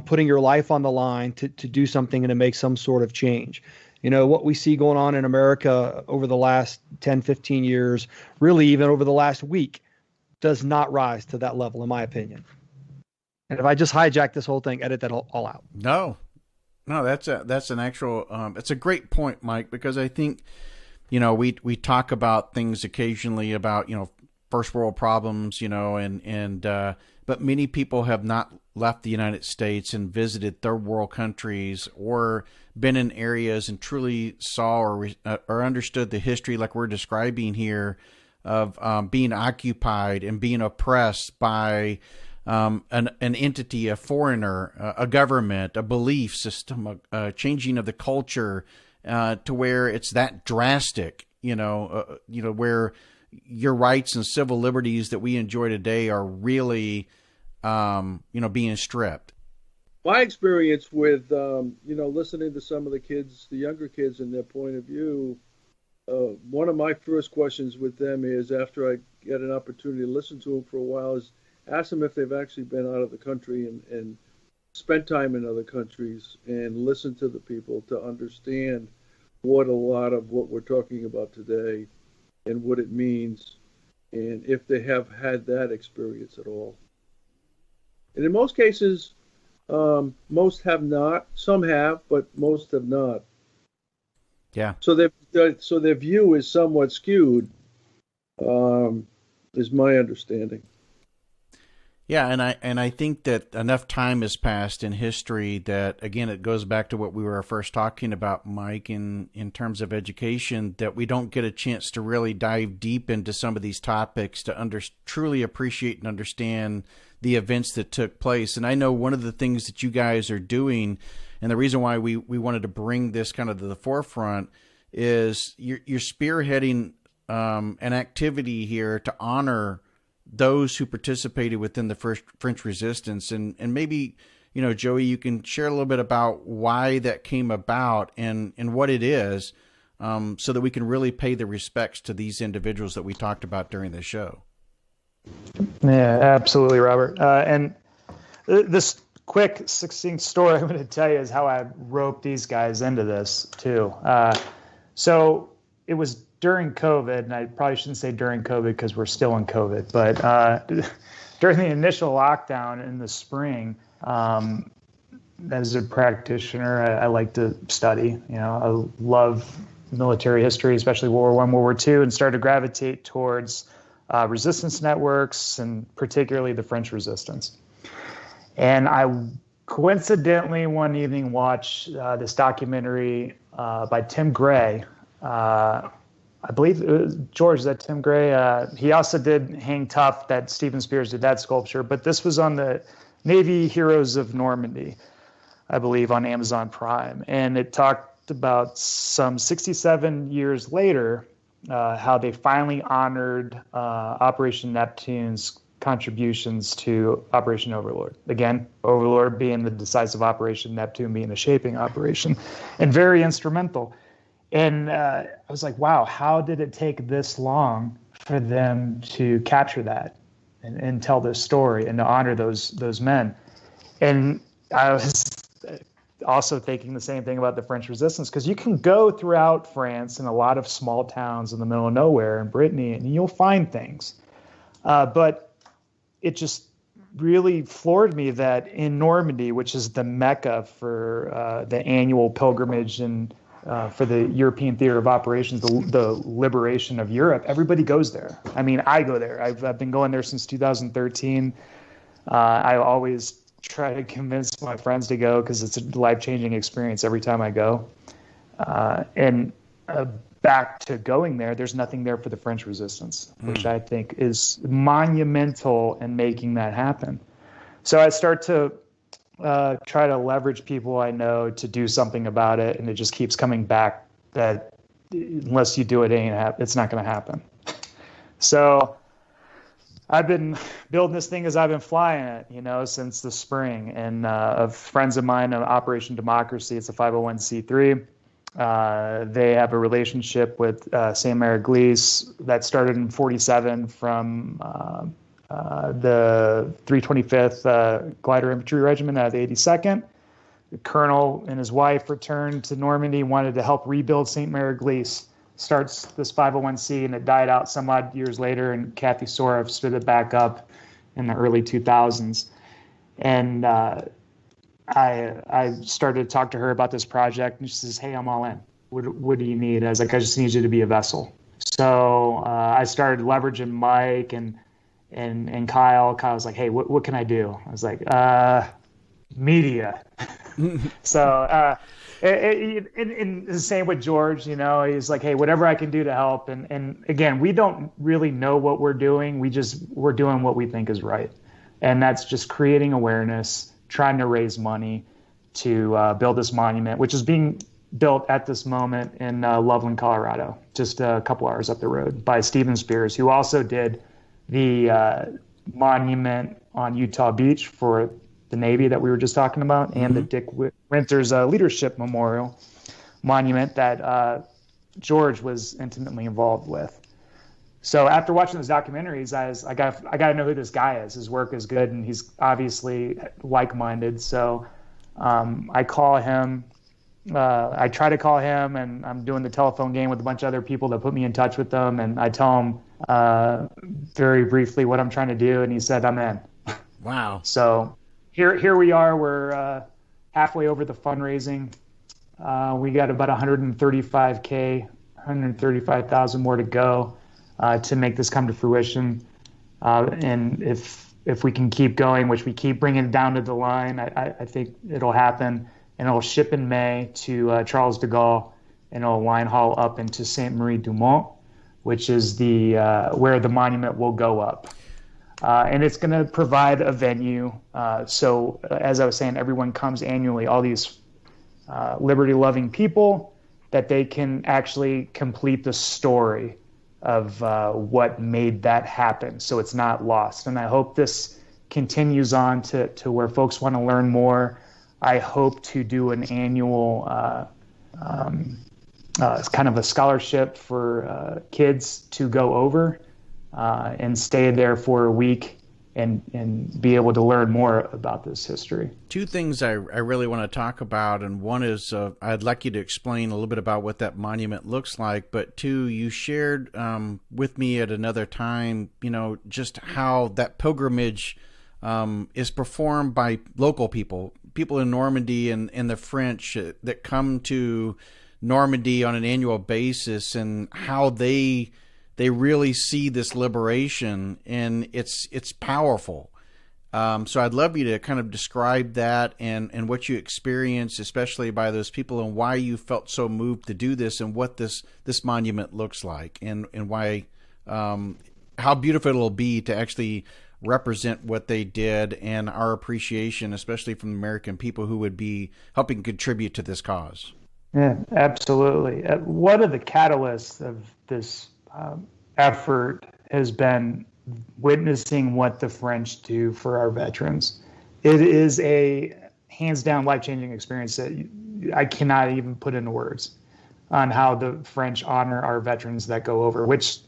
putting your life on the line to do something and to make some sort of change. What we see going on in America over the last 10, 15 years, really even over the last week, does not rise to that level, in my opinion. And if I just hijack this whole thing, edit that all out. No, that's an actual, it's a great point, Mike, because I think, we talk about things occasionally about, first world problems, but many people have not left the United States and visited third world countries or been in areas and truly saw or understood the history like we're describing here of being occupied and being oppressed by an entity, a foreigner, a government, a belief system, a changing of the culture to where it's that drastic, where your rights and civil liberties that we enjoy today are really, being stripped. My experience with, listening to some of the kids, the younger kids and their point of view, one of my first questions with them is, after I get an opportunity to listen to them for a while, is ask them if they've actually been out of the country and spent time in other countries and listened to the people to understand what a lot of what we're talking about today and what it means, and if they have had that experience at all. And in most cases, most have not. Some have, but most have not. Yeah. So their view is somewhat skewed, is my understanding. Yeah, and I think that enough time has passed in history that, again, it goes back to what we were first talking about, Mike, in terms of education, that we don't get a chance to really dive deep into some of these topics to truly appreciate and understand the events that took place. And I know one of the things that you guys are doing, and the reason why we wanted to bring this kind of to the forefront, is you're spearheading an activity here to honor those who participated within the first French resistance. And maybe, Joey, you can share a little bit about why that came about and what it is, so that we can really pay the respects to these individuals that we talked about during the show. Yeah, absolutely, Robert. And this quick, succinct story I'm going to tell you is how I roped these guys into this too. So it was during COVID, and I probably shouldn't say during COVID because we're still in COVID, but during the initial lockdown in the spring, as a practitioner, I like to study. I love military history, especially World War I, World War II, and started to gravitate towards resistance networks, and particularly the French resistance. And I coincidentally one evening watched this documentary by Tim Gray. I believe it was George, is that Tim Gray? He also did Hang Tough, that Stephen Spears did that sculpture, but this was on the Navy Heroes of Normandy, I believe, on Amazon Prime. And it talked about some 67 years later, how they finally honored Operation Neptune's contributions to Operation Overlord. Again, Overlord being the decisive operation, Neptune being the shaping operation, and very instrumental. And I was like, wow, how did it take this long for them to capture that and tell this story and to honor those men? And I was also thinking the same thing about the French resistance, because you can go throughout France and a lot of small towns in the middle of nowhere in Brittany, and you'll find things. But it just really floored me that in Normandy, which is the mecca for the annual pilgrimage and for the European theater of operations, the liberation of Europe, everybody goes there. I mean, I go there. I've been going there since 2013. I always try to convince my friends to go because it's a life-changing experience every time I go. And back to going there, there's nothing there for the French resistance, which I think is monumental in making that happen. So I start to try to leverage people I know to do something about it, and it just keeps coming back that unless you do it, it's not going to happen. So I've been building this thing as I've been flying it, since the spring. And of friends of mine of Operation Democracy, it's a 501c3. They have a relationship with St. Mary Glees that started in 47 from the 325th Glider Infantry Regiment out of the 82nd. The colonel and his wife returned to Normandy, wanted to help rebuild St. Mary Glees. Starts this 501c, and it died out some odd years later, and Kathy Soroff stood it back up in the early 2000s. And I started to talk to her about this project, and she says, "Hey, I'm all in. What do you need?" I was like, "I just need you to be a vessel." So I started leveraging Mike and Kyle. Kyle was like, "Hey, what can I do?" I was like, "Media." So in the same with George, he's like, "Hey, whatever I can do to help." And again, we don't really know what we're doing. We're doing what we think is right. And that's just creating awareness, trying to raise money to build this monument, which is being built at this moment in Loveland, Colorado, just a couple hours up the road by Stephen Spears, who also did the monument on Utah Beach for the Navy that we were just talking about, and the Dick Winters Leadership Memorial Monument that George was intimately involved with. So after watching those documentaries, I got to know who this guy is. His work is good, and he's obviously like-minded. So I call him. I try to call him, and I'm doing the telephone game with a bunch of other people that put me in touch with them, and I tell him very briefly what I'm trying to do, and he said, "I'm in." Wow. So here we are. We're halfway over the fundraising. We got about 135,000 more to go to make this come to fruition. And if we can keep going, which we keep bringing it down to the line, I think it'll happen. And it'll ship in May to Charles de Gaulle, and it'll line haul up into Sainte Marie du Mont, which is the where the monument will go up. And it's going to provide a venue. So as I was saying, everyone comes annually, all these liberty-loving people, that they can actually complete the story of what made that happen, so it's not lost. And I hope this continues on to where folks want to learn more. I hope to do an annual kind of a scholarship for kids to go over and stay there for a week and be able to learn more about this history. Two things I really want to talk about, and one is I'd like you to explain a little bit about what that monument looks like, but two, you shared with me at another time, just how that pilgrimage is performed by local people in Normandy and the French that come to Normandy on an annual basis, and how they really see this liberation, and it's powerful. So I'd love you to kind of describe that and what you experienced, especially by those people, and why you felt so moved to do this, and what this monument looks like, and why how beautiful it'll be to actually represent what they did, and our appreciation, especially from the American people who would be helping contribute to this cause. Yeah, absolutely. One of the catalysts of this effort has been witnessing what the French do for our veterans. It is a hands down life-changing experience that I cannot even put into words on how the French honor our veterans that go over, which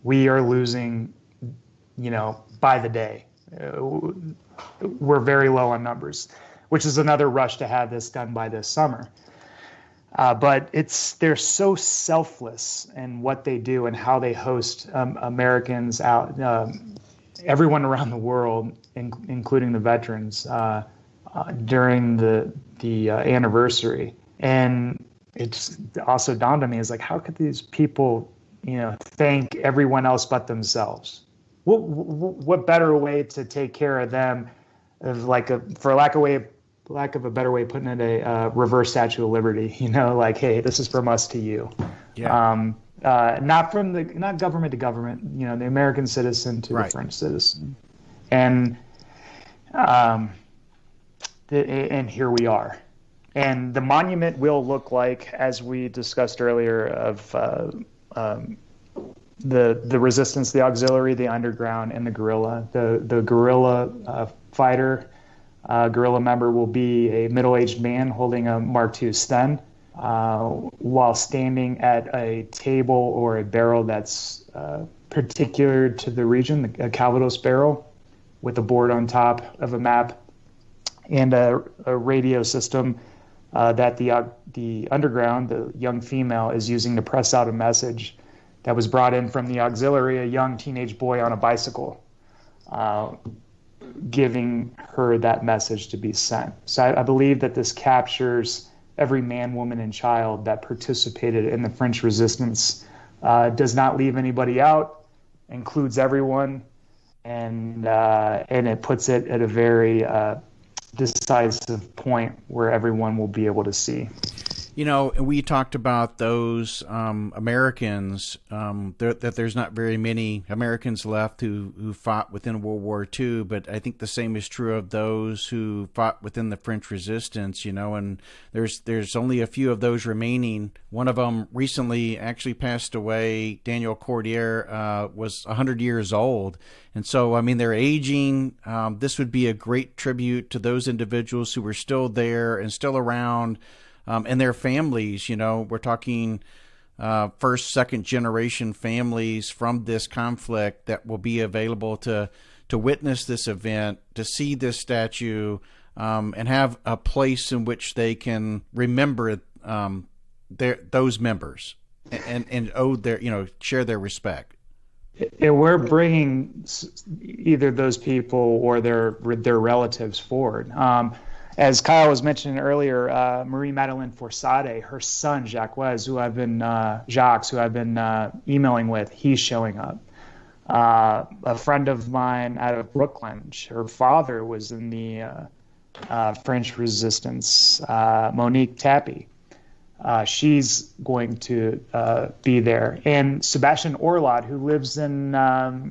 we are losing, by the day. We're very low on numbers, which is another rush to have this done by this summer. But they're so selfless in what they do and how they host Americans out, everyone around the world, including the veterans, during the anniversary. And it's also dawned on me, is like, how could these people, thank everyone else but themselves? What better way to take care of them, for lack of a better way of putting it, a reverse Statue of Liberty, like, hey, this is from us to you. Yeah. Not government to government, the American citizen to the French citizen. And and here we are. And the monument will look like, as we discussed earlier, of the resistance, the auxiliary, the underground, and the guerrilla. The guerrilla fighter, guerrilla member will be a middle-aged man holding a Mark II Sten, while standing at a table or a barrel that's particular to the region, a Calvados barrel, with a board on top of a map and a radio system that the underground, the young female, is using to press out a message that was brought in from the auxiliary, a young teenage boy on a bicycle, giving her that message to be sent. So I believe that this captures every man, woman, and child that participated in the French resistance, does not leave anybody out, includes everyone, and it puts it at a very decisive point where everyone will be able to see. We talked about those Americans, that there's not very many Americans left who fought within World War II, but I think the same is true of those who fought within the French resistance, and there's only a few of those remaining. One of them recently actually passed away. Daniel Cordier was 100 years old. And so, they're aging. This would be a great tribute to those individuals who were still there and still around. And their families, we're talking first, second generation families from this conflict that will be available to witness this event, to see this statue, and have a place in which they can remember those members and owe their, share their respect. And we're bringing either those people or their relatives forward. As Kyle was mentioning earlier, Marie-Madeleine Forsade, her son Jacques, who I've been emailing with, he's showing up. A friend of mine out of Brooklyn, her father was in the French resistance. Monique Tappy, she's going to be there. And Sebastian Orlad, who lives in, I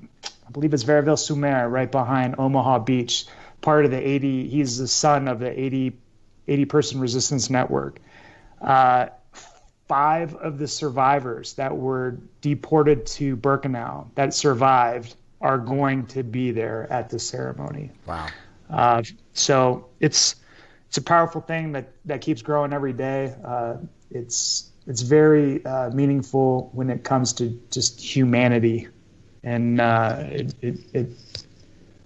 believe it's Verville-sur-Mer, right behind Omaha Beach. Part of the 80, he's the son of the 80 person resistance network. 5 of the survivors that were deported to Birkenau that survived are going to be there at the ceremony. Wow. So it's a powerful thing that keeps growing every day. It's very meaningful when it comes to just humanity, and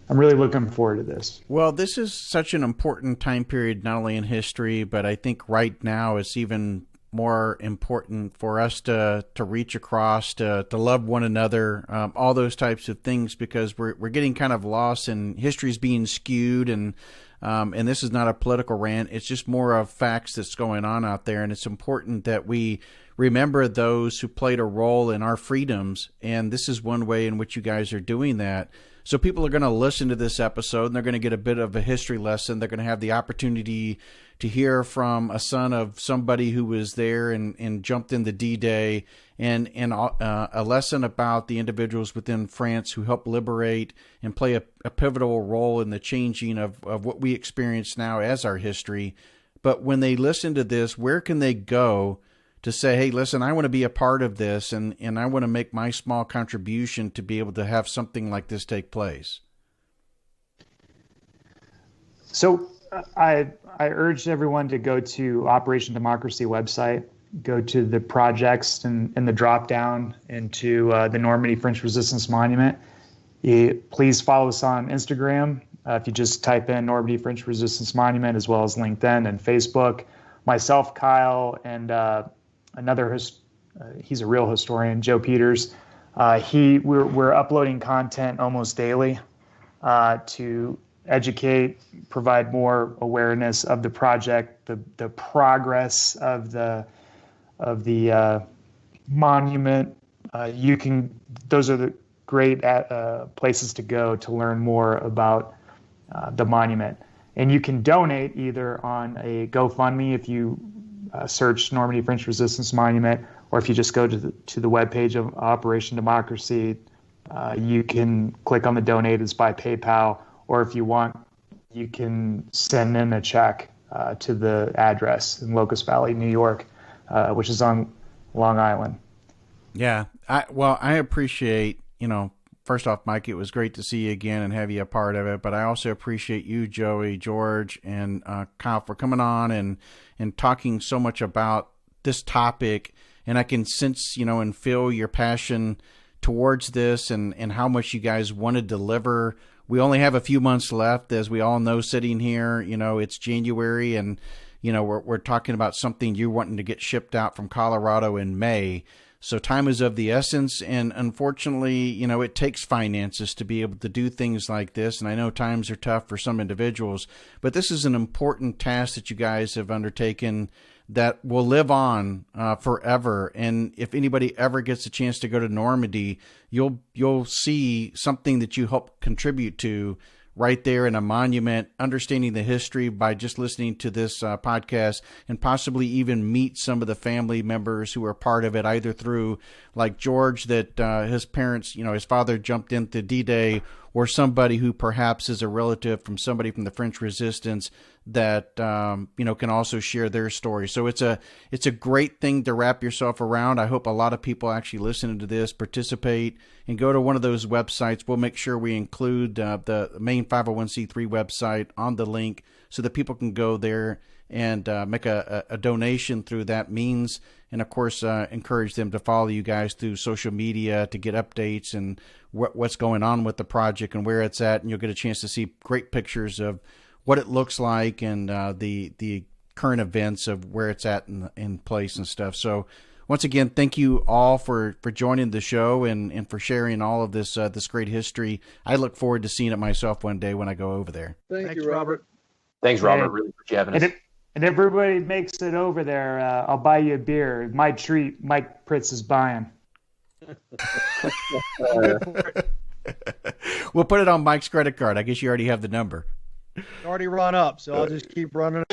I'm really looking forward to this. Well, this is such an important time period, not only in history, but I think right now it's even more important for us to reach across, to love one another, all those types of things, because we're getting kind of lost and history's being skewed, and this is not a political rant. It's just more of facts that's going on out there, and it's important that we remember those who played a role in our freedoms, and this is one way in which you guys are doing that. So people are going to listen to this episode, and they're going to get a bit of a history lesson. They're going to have the opportunity to hear from a son of somebody who was there and jumped in the D-Day, and a lesson about the individuals within France who helped liberate and play a pivotal role in the changing of what we experience now as our history. But when they listen to this, where can they go to say, hey, listen, I want to be a part of this, and I want to make my small contribution to be able to have something like this take place? So I urge everyone to go to Operation Democracy website, go to the projects and the drop down into the Normandy French Resistance Monument. Please follow us on Instagram. If you just type in Normandy French Resistance Monument, as well as LinkedIn and Facebook. Myself, Kyle, and another, he's a real historian, Joe Peters. We're uploading content almost daily to educate, provide more awareness of the project, the progress of the monument. Those are the great places to go to learn more about the monument. And you can donate either on a GoFundMe if you search Normandy French Resistance Monument, or if you just go to the webpage of Operation Democracy, you can click on the donate us by PayPal, or if you want, you can send in a check to the address in Locust Valley, New York, which is on Long Island. Yeah. I appreciate, first off, Mike, it was great to see you again and have you a part of it. But I also appreciate you, Joey, George, and Kyle for coming on and talking so much about this topic. And I can sense, and feel your passion towards this and how much you guys want to deliver. We only have a few months left, as we all know, sitting here. It's January, and we're talking about something you're wanting to get shipped out from Colorado in May. So time is of the essence, and unfortunately, it takes finances to be able to do things like this. And I know times are tough for some individuals, but this is an important task that you guys have undertaken that will live on forever. And if anybody ever gets a chance to go to Normandy, you'll see something that you help contribute to right there in a monument, understanding the history by just listening to this podcast, and possibly even meet some of the family members who are part of it, either through, like George, that his parents, his father jumped into D-Day, or somebody who perhaps is a relative from somebody from the French Resistance that, can also share their story. So it's a great thing to wrap yourself around. I hope a lot of people actually listening to this participate and go to one of those websites. We'll make sure we include the main 501c3 website on the link so that people can go there and make a donation through that means. And of course, encourage them to follow you guys through social media to get updates and what's going on with the project and where it's at. And you'll get a chance to see great pictures of what it looks like and the current events of where it's at in place and stuff. So once again, thank you all for joining the show and for sharing all of this great history. I look forward to seeing it myself one day when I go over there. Thanks, you, Robert. Thanks, Robert. Really appreciate having us. And if everybody makes it over there, I'll buy you a beer. My treat, Mike Pritz is buying. We'll put it on Mike's credit card. I guess you already have the number. Already run up, so I'll just keep running.